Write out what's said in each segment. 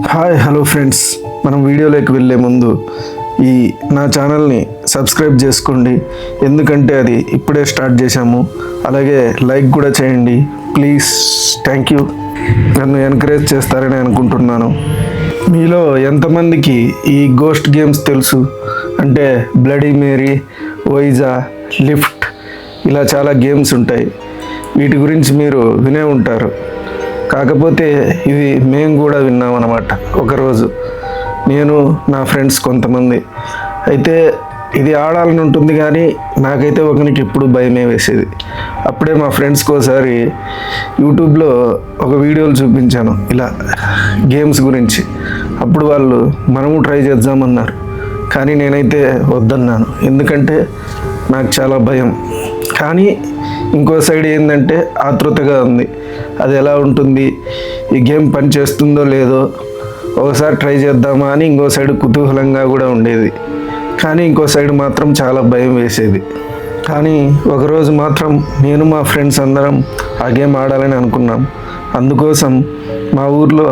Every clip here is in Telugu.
హాయ్ హలో ఫ్రెండ్స్, మనం వీడియోలోకి వెళ్ళే ముందు ఈ నా ఛానల్ని సబ్స్క్రైబ్ చేసుకోండి. ఎందుకంటే అది ఇప్పుడే స్టార్ట్ చేశాము. అలాగే లైక్ కూడా చేయండి ప్లీజ్. Thank you. నన్ను ఎంకరేజ్ చేస్తారని అనుకుంటున్నాను. మీలో ఎంతమందికి ఈ గోస్ట్ గేమ్స్ తెలుసు? అంటే బ్లడీ మేరీ, వైజా, లిఫ్ట్, ఇలా చాలా గేమ్స్ ఉంటాయి. వీటి గురించి మీరు వినే ఉంటారు. కాకపోతే ఇది మేము కూడా విన్నామన్నమాట. ఒకరోజు నేను నా ఫ్రెండ్స్ కొంతమంది అయితే ఇది ఆడాలని ఉంటుంది, కానీ నాకైతే ఒకరికి ఎప్పుడు భయమే వేసేది. అప్పుడే మా ఫ్రెండ్స్కి ఒకసారి యూట్యూబ్లో ఒక వీడియోలు చూపించాను ఇలా గేమ్స్ గురించి. అప్పుడు వాళ్ళు మనము ట్రై చేద్దామన్నారు, కానీ నేనైతే వద్దన్నాను. ఎందుకంటే నాకు చాలా భయం. కానీ ఇంకో సైడ్ ఏంటంటే ఆతృతగా ఉంది. అది ఎలా ఉంటుంది, ఈ గేమ్ పని చేస్తుందో లేదో ఒకసారి ట్రై చేద్దామా అని ఇంకో సైడ్ కుతూహలంగా కూడా ఉండేది. కానీ ఇంకో సైడ్ మాత్రం చాలా భయం వేసేది. కానీ ఒకరోజు మాత్రం నేను మా ఫ్రెండ్స్ అందరం ఆ గేమ్ ఆడాలని అనుకున్నాం. అందుకోసం మా ఊర్లో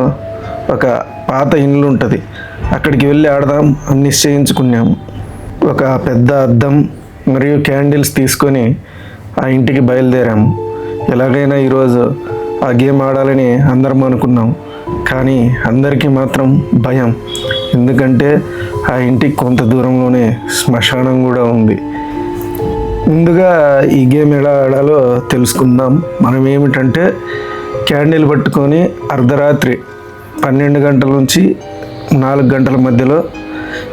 ఒక పాత ఇల్లు ఉంటుంది, అక్కడికి వెళ్ళి ఆడదాం అని నిశ్చయించుకున్నాము. ఒక పెద్ద అద్దం మరియు క్యాండిల్స్ తీసుకొని ఆ ఇంటికి బయలుదేరాము. ఎలాగైనా ఈరోజు ఆ గేమ్ ఆడాలని అందరం అనుకున్నాం. కానీ అందరికీ మాత్రం భయం. ఎందుకంటే ఆ ఇంటికి కొంత దూరంలోనే శ్మశానం కూడా ఉంది. ముందుగా ఈ గేమ్ ఎలా ఆడాలో తెలుసుకుందాం. మనం ఏమిటంటే క్యాండిల్ పట్టుకొని అర్ధరాత్రి 12 గంటల నుంచి 4 గంటల మధ్యలో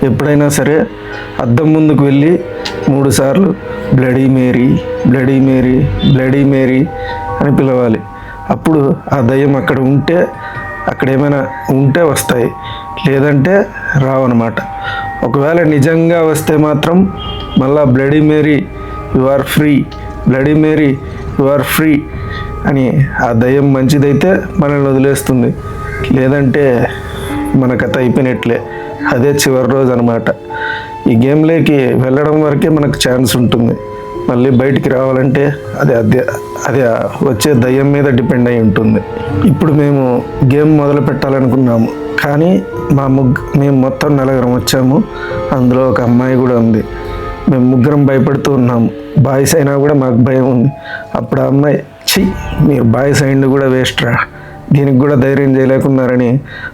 ఎప్పుడైనా సరే అద్దం ముందుకు వెళ్ళి 3 సార్లు bloody Mary, bloody Mary, bloody Mary అని పిలవాలి. అప్పుడు ఆ దయ్యం అక్కడ ఏమైనా ఉంటే వస్తాయి, లేదంటే రావన్నమాట. ఒకవేళ నిజంగా వస్తే మాత్రం మళ్ళా bloody Mary you are free, bloody Mary you are free అని ఆ దయ్యం మంచిదైతే మనల్ని వదిలేస్తుంది, లేదంటే మన కథ అయిపోయినట్లే. అదే చివరి రోజు అనమాట. ఈ గేమ్లోకి వెళ్ళడం వరకే మనకు ఛాన్స్ ఉంటుంది. మళ్ళీ బయటికి రావాలంటే అది వచ్చే దయ్యం మీద డిపెండ్ అయి ఉంటుంది. ఇప్పుడు మేము గేమ్ మొదలు పెట్టాలనుకున్నాము, కానీ మేము మొత్తం 4 వచ్చాము. అందులో ఒక అమ్మాయి కూడా ఉంది. మేము 3 భయపడుతూ ఉన్నాము. బాయ్స్ అయినా కూడా మాకు భయం ఉంది. అప్పుడు ఆ అమ్మాయి, మీరు బాయ్స్ అయింది కూడా వేస్ట్ రా, దీనికి కూడా ధైర్యం చేయలేకున్నారని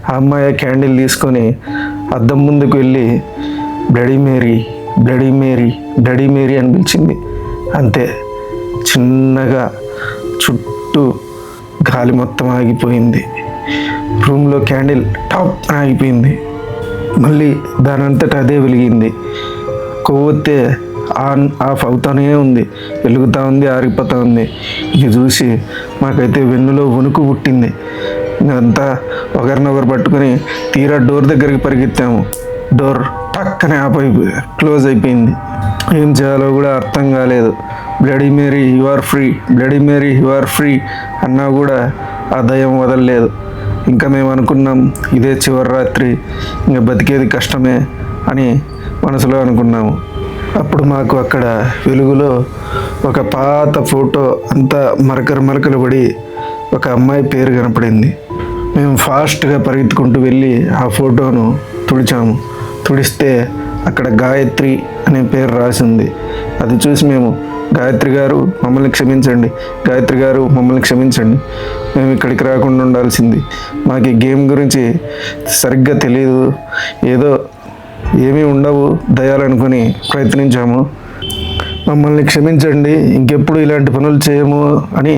ఆ అమ్మాయి క్యాండిల్ తీసుకొని అద్దం ముందుకు వెళ్ళి bloody Mary, bloody Mary, bloody Mary అని పిలిచింది. అంతే, చిన్నగా చుట్టూ గాలి మొత్తం ఆగిపోయింది. రూమ్లో క్యాండిల్ టాప్ ఆగిపోయింది. మళ్ళీ దానంతటా అదే వెలిగింది. కొవ్వొత్తే ఆన్ ఆఫ్ అవుతానే ఉంది, వెలుగుతూ ఉంది, ఆరిపోతూ ఉంది. ఇది చూసి మాకైతే వెన్నులో వణుకు పుట్టింది. ఇంకంతా ఒకరినొకరు పట్టుకొని తీరా డోర్ దగ్గరికి పరిగెత్తాము. డోర్ పక్కనే క్లోజ్ అయిపోయింది. ఏం చేయాలో కూడా అర్థం కాలేదు. Bloody Mary you are free, bloody Mary you are free అన్నా కూడా ఆ దయ్యం వదలలేదు. ఇంకా మేము అనుకున్నాం ఇదే చివరి రాత్రి, ఇంకా బతికేది కష్టమే అని మనసులో అనుకున్నాము. అప్పుడు మాకు అక్కడ వెలుగులో ఒక పాత ఫోటో అంతా మరకలు పడి ఒక అమ్మాయి పేరు కనపడింది. మేము ఫాస్ట్గా పరిగెత్తుకుంటూ వెళ్ళి ఆ ఫోటోను తుడిచాము. తుడిస్తే అక్కడ గాయత్రి అనే పేరు రాసింది. అది చూసి మేము, గాయత్రి గారు మమ్మల్ని క్షమించండి, గాయత్రి గారు మమ్మల్ని క్షమించండి, మేము ఇక్కడికి రాకుండా ఉండాల్సింది, మాకు ఈ గేమ్ గురించి సరిగ్గా తెలియదు, ఏదో ఏమీ ఉండవు దయాలనుకొని ప్రయత్నించాము, మమ్మల్ని క్షమించండి, ఇంకెప్పుడు ఇలాంటి పనులు చేయము అని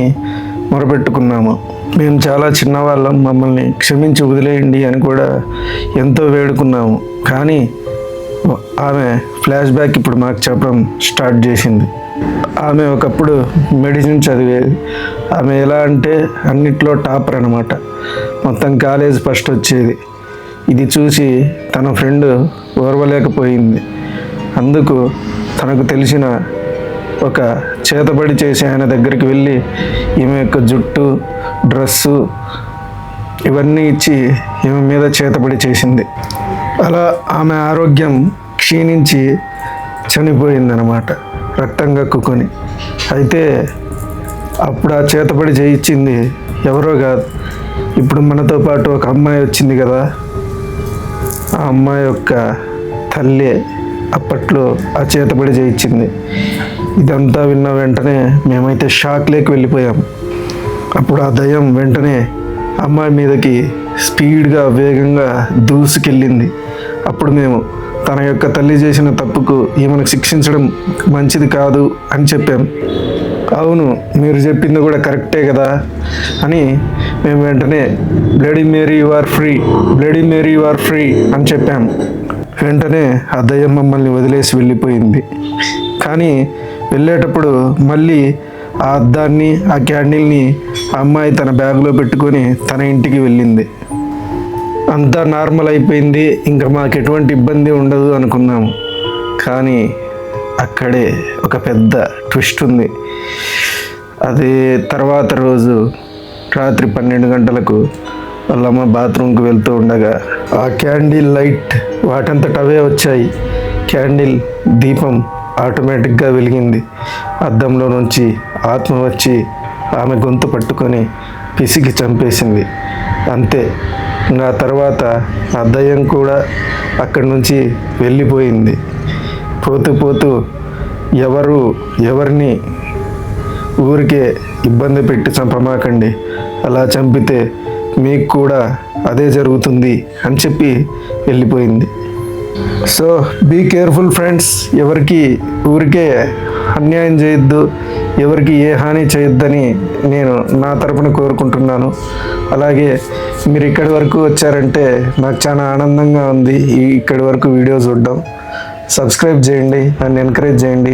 మొరపెట్టుకున్నాము. మేము చాలా చిన్నవాళ్ళం, మమ్మల్ని క్షమించి వదిలేయండి అని కూడా ఎంతో వేడుకున్నాము. కానీ ఆమె ఫ్లాష్ బ్యాక్ ఇప్పుడు మాకు చెప్పడం స్టార్ట్ చేసింది. ఆమె ఒకప్పుడు మెడిసిన్ చదివేది. ఆమె ఎలా అంటే అన్నిట్లో టాపర్ అనమాట. మొత్తం కాలేజ్ ఫస్ట్ వచ్చేది. ఇది చూసి తన ఫ్రెండ్ ఓర్వలేకపోయింది. అందుకు తనకు తెలిసిన ఒక చేతబడి చేసి ఆయన దగ్గరికి వెళ్ళి ఈమె యొక్క జుట్టు, డ్రెస్సు ఇవన్నీ ఇచ్చి ఈమె మీద చేతబడి చేసింది. అలా ఆమె ఆరోగ్యం క్షీణించి చనిపోయిందనమాట, రక్తం కక్కుకొని. అయితే అప్పుడు ఆ చేతబడి చేయించింది ఎవరో కాదు, ఇప్పుడు మనతో పాటు ఒక అమ్మాయి వచ్చింది కదా, ఆ అమ్మాయి యొక్క తల్లి అప్పట్లో ఆ చేతబడి చేయించింది. ఇదంతా విన్న వెంటనే మేమైతే షాక్లోకి వెళ్ళిపోయాం. అప్పుడు ఆ దయ్యం వెంటనే అమ్మాయి మీదకి స్పీడ్గా వేగంగా దూసుకెళ్ళింది. అప్పుడు మేము తన యొక్క తల్లి చేసిన తప్పుకు ఈమెను శిక్షించడం మంచిది కాదు అని చెప్పాం. అవును, మీరు చెప్పింది కూడా కరెక్టే కదా అని మేము వెంటనే bloody Mary you are free, bloody Mary you are free అని చెప్పాం. వెంటనే ఆ దయ్యం మమ్మల్ని వదిలేసి వెళ్ళిపోయింది. కానీ వెళ్ళేటప్పుడు మళ్ళీ ఆ అద్దాన్ని, ఆ క్యాండిల్ని ఆ అమ్మాయి తన బ్యాగ్లో పెట్టుకొని తన ఇంటికి వెళ్ళింది. అంతా నార్మల్ అయిపోయింది, ఇంకా మాకు ఎటువంటి ఇబ్బంది ఉండదు అనుకున్నాము. కానీ అక్కడే ఒక పెద్ద ట్విస్ట్ ఉంది. అదే తర్వాత రోజు రాత్రి 12 గంటలకు వాళ్ళమ్మ బాత్రూమ్కి వెళ్తూ ఉండగా ఆ క్యాండిల్ లైట్ వాటంతట అవే వచ్చాయి. క్యాండిల్ దీపం ఆటోమేటిక్గా వెలిగింది. అద్దంలో నుంచి ఆత్మ వచ్చి ఆమె గొంతు పట్టుకొని పిసికి చంపేసింది. అంతే. ఇంకా తర్వాత ఆ దయ్యం కూడా అక్కడి నుంచి వెళ్ళిపోయింది. పోతూ పోతూ ఎవరిని ఊరికే ఇబ్బంది పెట్టి చంపమాకండి, అలా చంపితే మీకు కూడా అదే జరుగుతుంది అని చెప్పి వెళ్ళిపోయింది. So be careful friends. ఎవరికి ఊరికే అన్యాయం చేయొద్దు, ఎవరికి ఏ హాని చేయొద్దని నేను నా తరపున కోరుకుంటున్నాను. అలాగే మీరు ఇక్కడి వరకు వచ్చారంటే నాకు చాలా ఆనందంగా ఉంది ఇక్కడి వరకు వీడియో చూడడం. సబ్స్క్రైబ్ చేయండి, నన్ను ఎంకరేజ్ చేయండి.